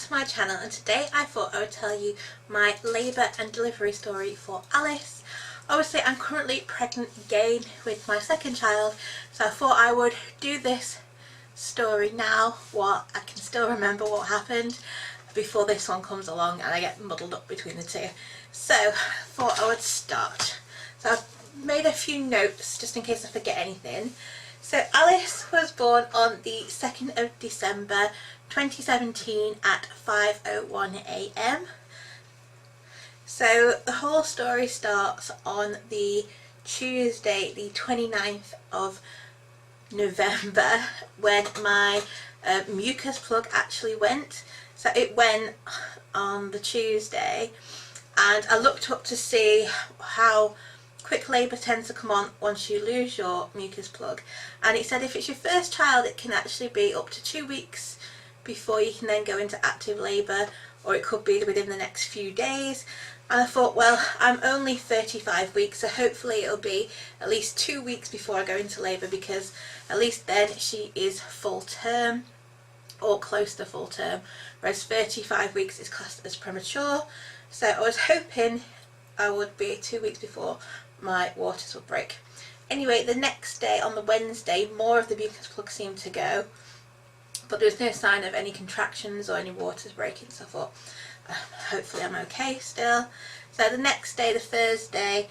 to my channel, and today I thought I would tell you my labour and delivery story for Alice. Obviously I'm currently pregnant again with my second child, so I thought I would do this story now while I can still remember what happened before this one comes along and I get muddled up between the two. So I thought I would start. So I've made a few notes just in case I forget anything. So Alice was born on the 2nd of December 2017 at 5:01 AM. So the whole story starts on the Tuesday the 29th of November when my mucus plug actually went. So it went on the Tuesday, and I looked up to see how quick labour tends to come on once you lose your mucus plug, and it said if it's your first child it can actually be up to 2 weeks before you can then go into active labour, or it could be within the next few days. And I thought, well, I'm only 35 weeks, so hopefully it'll be at least 2 weeks before I go into labour, because at least then she is full term or close to full term, whereas 35 weeks is classed as premature. So I was hoping I would be 2 weeks before my waters would break. Anyway, the next day, on the Wednesday, more of the mucus plug seemed to go, but there was no sign of any contractions or any waters breaking, so I thought hopefully I'm okay still. So the next day, the Thursday,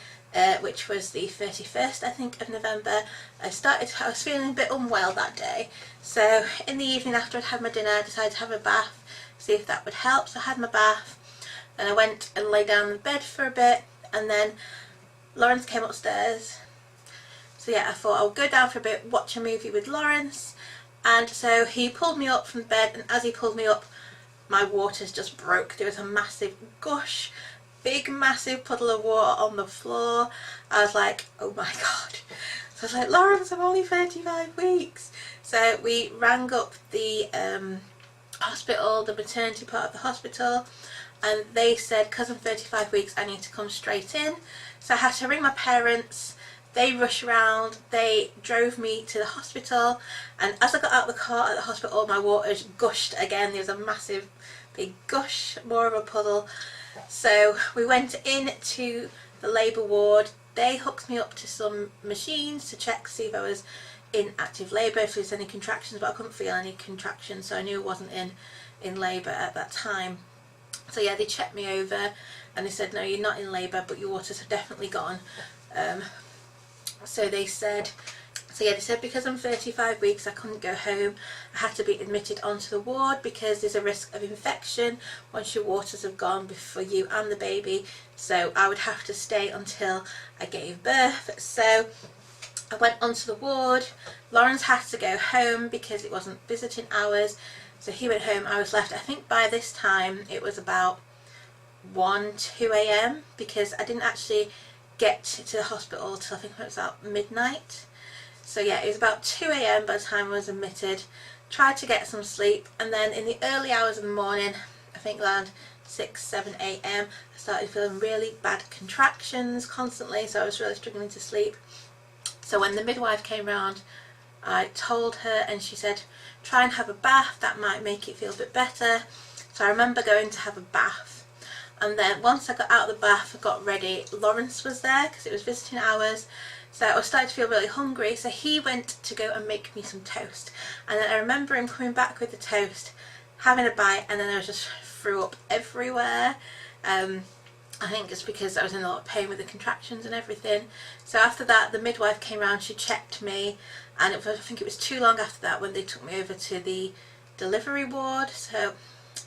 which was the 31st I think of November, I was feeling a bit unwell that day, so in the evening after I'd had my dinner I decided to have a bath, see if that would help. So I had my bath and I went and lay down in the bed for a bit, and then Lawrence came upstairs. So yeah, I thought I'll go down for a bit, watch a movie with Lawrence. And so he pulled me up from bed, and as he pulled me up my waters just broke. There was a massive gush, big massive puddle of water on the floor. I was like, oh my god. So I was like, Lawrence, I'm only 35 weeks. So we rang up the hospital, the maternity part of the hospital, and they said because I'm 35 weeks I need to come straight in. So I had to ring my parents. They rushed around, they drove me to the hospital, and as I got out of the car at the hospital my waters gushed again. There was a massive big gush, more of a puddle. So we went into the labour ward. They hooked me up to some machines to check, see if I was in active labour, if there was any contractions, but I couldn't feel any contractions, so I knew I wasn't in labour at that time. So yeah, they checked me over and they said, no, you're not in labour, but your waters have definitely gone. So they said, because I'm 35 weeks I couldn't go home. I had to be admitted onto the ward because there's a risk of infection once your waters have gone for you and the baby. So I would have to stay until I gave birth. So I went onto the ward. Lawrence had to go home because it wasn't visiting hours. So he went home. I was left, I think by this time it was about 2 AM, because I didn't actually get to the hospital till I think it was about midnight. So yeah, it was about 2 AM by the time I was admitted. Tried to get some sleep, and then in the early hours of the morning, I think around 6-7 AM, I started feeling really bad contractions constantly, so I was really struggling to sleep. So when the midwife came round, I told her, and she said try and have a bath, that might make it feel a bit better. So I remember going to have a bath, and then once I got out of the bath, I got ready, Lawrence was there because it was visiting hours. So I was starting to feel really hungry, so he went to go and make me some toast. And then I remember him coming back with the toast, having a bite, and then I just threw up everywhere. I think it's because I was in a lot of pain with the contractions and everything. So after that, the midwife came around, she checked me, and I think it was too long after that when they took me over to the delivery ward. So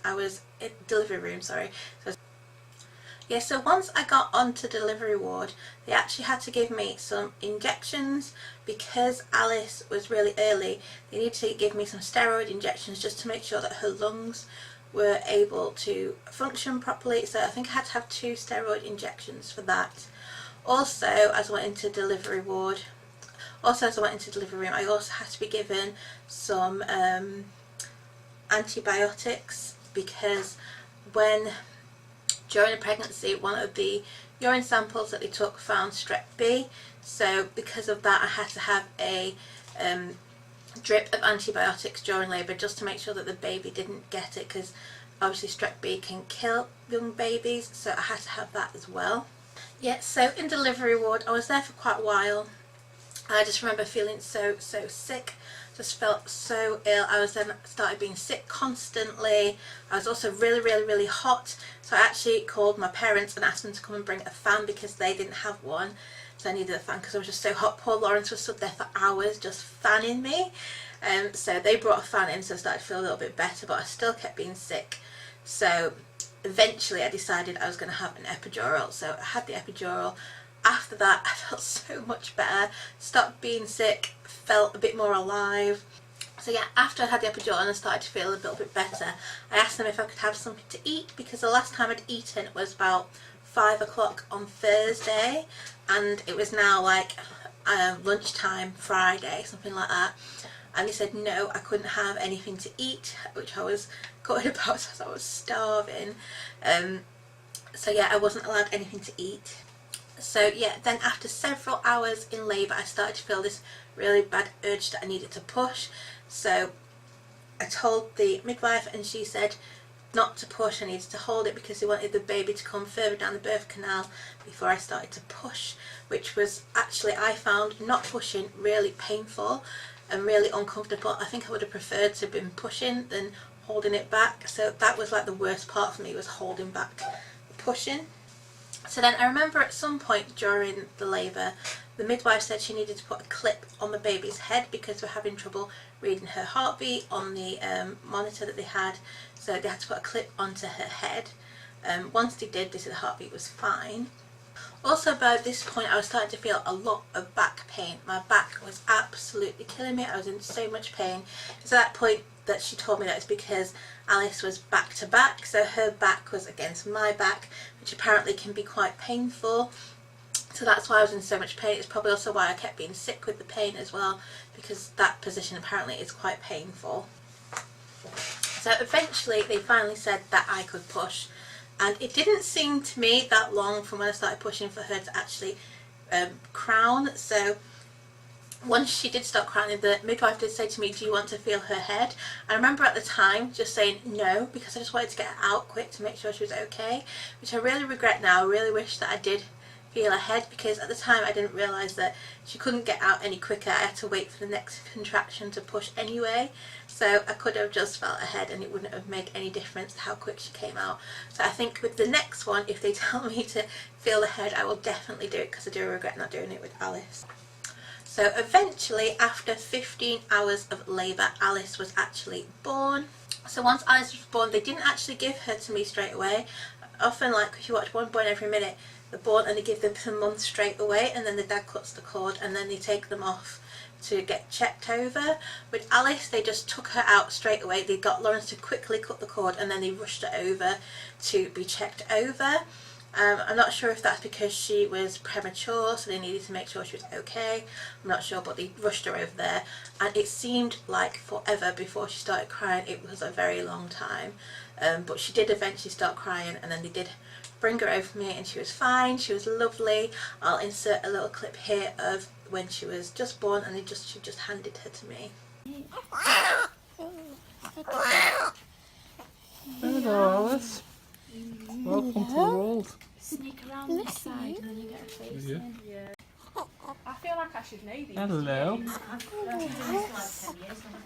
I was in delivery room, sorry. Yeah, so once I got onto delivery ward, they actually had to give me some injections because Alice was really early. They needed to give me some steroid injections just to make sure that her lungs were able to function properly. So I think I had to have 2 steroid injections for that. Also, as I went into delivery ward, as I went into delivery room, I also had to be given some antibiotics because during the pregnancy, one of the urine samples that they took found strep B, so because of that I had to have a drip of antibiotics during labour just to make sure that the baby didn't get it, because obviously strep B can kill young babies, so I had to have that as well. Yeah, so in delivery ward I was there for quite a while. I just remember feeling so sick, just felt so ill. I was then started being sick constantly. I was also really hot, so I actually called my parents and asked them to come and bring a fan because they didn't have one, so I needed a fan because I was just so hot. Poor Lawrence was stood there for hours just fanning me, so they brought a fan in, so I started to feel a little bit better, but I still kept being sick. So eventually I decided I was going to have an epidural, so I had the epidural. After that I felt so much better, stopped being sick, felt a bit more alive. So yeah, after I had the epidural and I started to feel a little bit better, I asked them if I could have something to eat, because the last time I'd eaten was about 5 o'clock on Thursday, and it was now like lunchtime Friday, something like that. And they said no, I couldn't have anything to eat, which I was gutted about because I was starving. So yeah, I wasn't allowed anything to eat. So yeah, then after several hours in labour I started to feel this really bad urge that I needed to push. So I told the midwife and she said not to push, I needed to hold it because they wanted the baby to come further down the birth canal before I started to push, which was actually, I found not pushing really painful and really uncomfortable. I think I would have preferred to have been pushing than holding it back, so that was like the worst part for me, was holding back pushing. So then I remember at some point during the labour the midwife said she needed to put a clip on the baby's head because we're having trouble reading her heartbeat on the monitor that they had, so they had to put a clip onto her head. Once they did, they said the heartbeat was fine. Also by this point I was starting to feel a lot of back pain. My back was absolutely killing me, I was in so much pain. It's at that point that she told me that it's because Alice was back to back, so her back was against my back, which apparently can be quite painful. So that's why I was in so much pain. It's probably also why I kept being sick with the pain as well, because that position apparently is quite painful. So eventually they finally said that I could push, and it didn't seem to me that long from when I started pushing for her to actually crown. So once she did start crowning, the midwife did say to me, do you want to feel her head? I remember at the time just saying no, because I just wanted to get her out quick to make sure she was okay, which I really regret now. I really wish that I did feel her head, because at the time I didn't realise that she couldn't get out any quicker. I had to wait for the next contraction to push anyway, so I could have just felt her head and it wouldn't have made any difference how quick she came out. So I think with the next one, if they tell me to feel the head, I will definitely do it, because I do regret not doing it with Alice. So eventually, after 15 hours of labour, Alice was actually born. So once Alice was born, they didn't actually give her to me straight away. Often, like if you watch One Born Every Minute, they're born and they give them some months straight away, and then the dad cuts the cord and then they take them off to get checked over. With Alice, they just took her out straight away. They got Lawrence to quickly cut the cord and then they rushed her over to be checked over. I'm not sure if that's because she was premature, so they needed to make sure she was okay. I'm not sure, but they rushed her over there, and it seemed like forever before she started crying. It was a very long time, but she did eventually start crying, and then they did bring her over for me and she was fine, she was lovely. I'll insert a little clip here of when she was just born, and she just handed her to me. Hello Alice. Welcome to the world. Sneak around this side and then you get a face in. Yeah. I feel like I should know these. Hello. I've been doing this for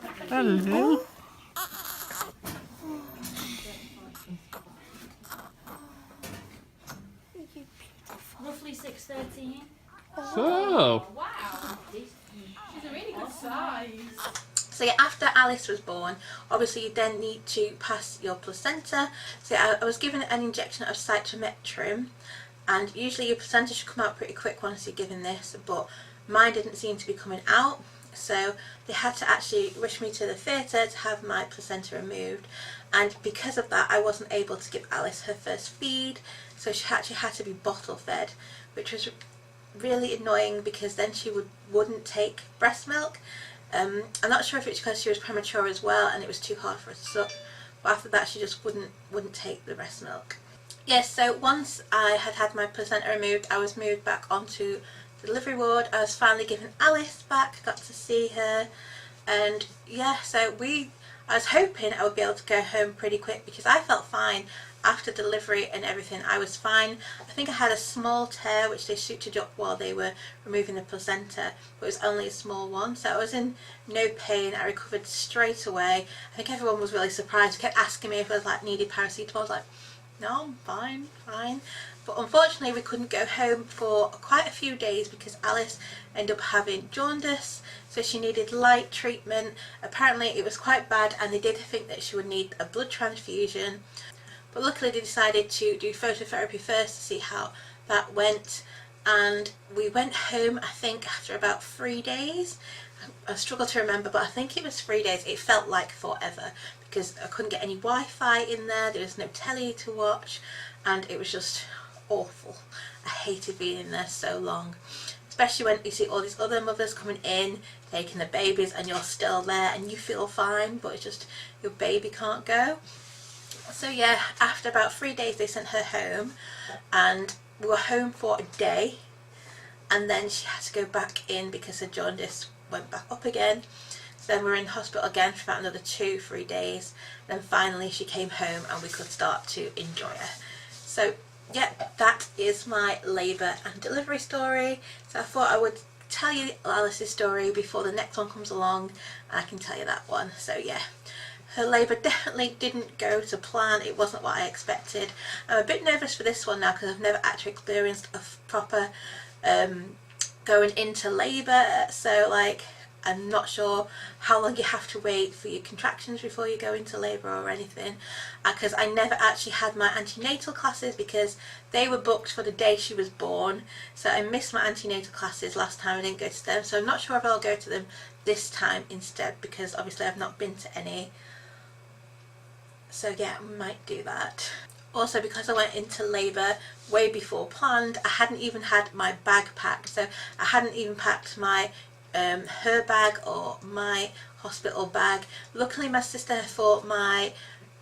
like 10 years. Hello. Roughly 6'13". So. Wow. She's a really good size. So yeah, after Alice was born, obviously you then need to pass your placenta. So I was given an injection of cytometrum, and usually your placenta should come out pretty quick once you're given this, but mine didn't seem to be coming out, so they had to actually rush me to the theatre to have my placenta removed, and because of that I wasn't able to give Alice her first feed, so she actually had to be bottle fed, which was really annoying because then she wouldn't take breast milk. I'm not sure if it's because she was premature as well and it was too hard for her to suck, but after that she just wouldn't take the breast milk. Yes, so once I had had my placenta removed, I was moved back onto the delivery ward. I was finally given Alice back, got to see her, and yeah, so I was hoping I would be able to go home pretty quick because I felt fine after delivery and everything. I was fine. I think I had a small tear which they sutured up while they were removing the placenta, but it was only a small one, so I was in no pain. I recovered straight away. I think everyone was really surprised. They kept asking me if I was like needed paracetamol. I was like, no, I'm fine, fine. But unfortunately we couldn't go home for quite a few days because Alice ended up having jaundice, so she needed light treatment. Apparently it was quite bad and they did think that she would need a blood transfusion, but luckily they decided to do phototherapy first to see how that went. And we went home, I think, after about 3 days. I struggle to remember, but I think it was 3 days. It felt like forever because I couldn't get any Wi-Fi in there, there was no telly to watch, and it was just awful. I hated being in there so long, especially when you see all these other mothers coming in taking the babies and you're still there and you feel fine, but it's just your baby can't go. So yeah, after about 3 days they sent her home, and we were home for a day, and then she had to go back in because her jaundice went back up again. So then we were in hospital again for about another 2-3 days. Then finally she came home and we could start to enjoy her. So yeah, that is my labour and delivery story. So I thought I would tell you Alice's story before the next one comes along, and I can tell you that one. So yeah, her labour definitely didn't go to plan. It wasn't what I expected. I'm a bit nervous for this one now because I've never actually experienced a proper going into labour, so like I'm not sure how long you have to wait for your contractions before you go into labour or anything, because I never actually had my antenatal classes because they were booked for the day she was born, so I missed my antenatal classes last time. I didn't go to them, so I'm not sure if I'll go to them this time instead because obviously I've not been to any. So yeah, I might do that. Also, because I went into labour way before planned, I hadn't even had my bag packed, so I hadn't even packed my her bag or my hospital bag. Luckily my sister for my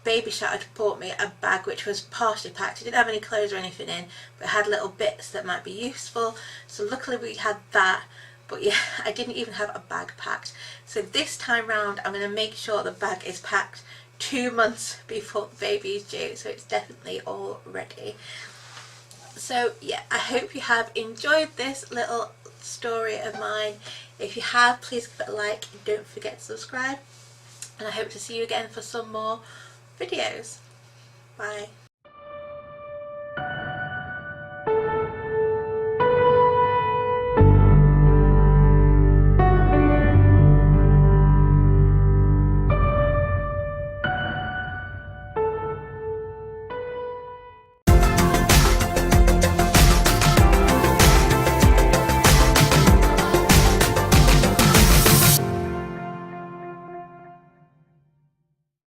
baby shower had bought me a bag which was partially packed. It didn't have any clothes or anything in, but it had little bits that might be useful, so luckily we had that. But yeah, I didn't even have a bag packed, so this time round I'm going to make sure the bag is packed 2 months before the baby is due, so it's definitely all ready. So yeah, I hope you have enjoyed this little story of mine. If you have, please give it a like and don't forget to subscribe, and I hope to see you again for some more videos. Bye.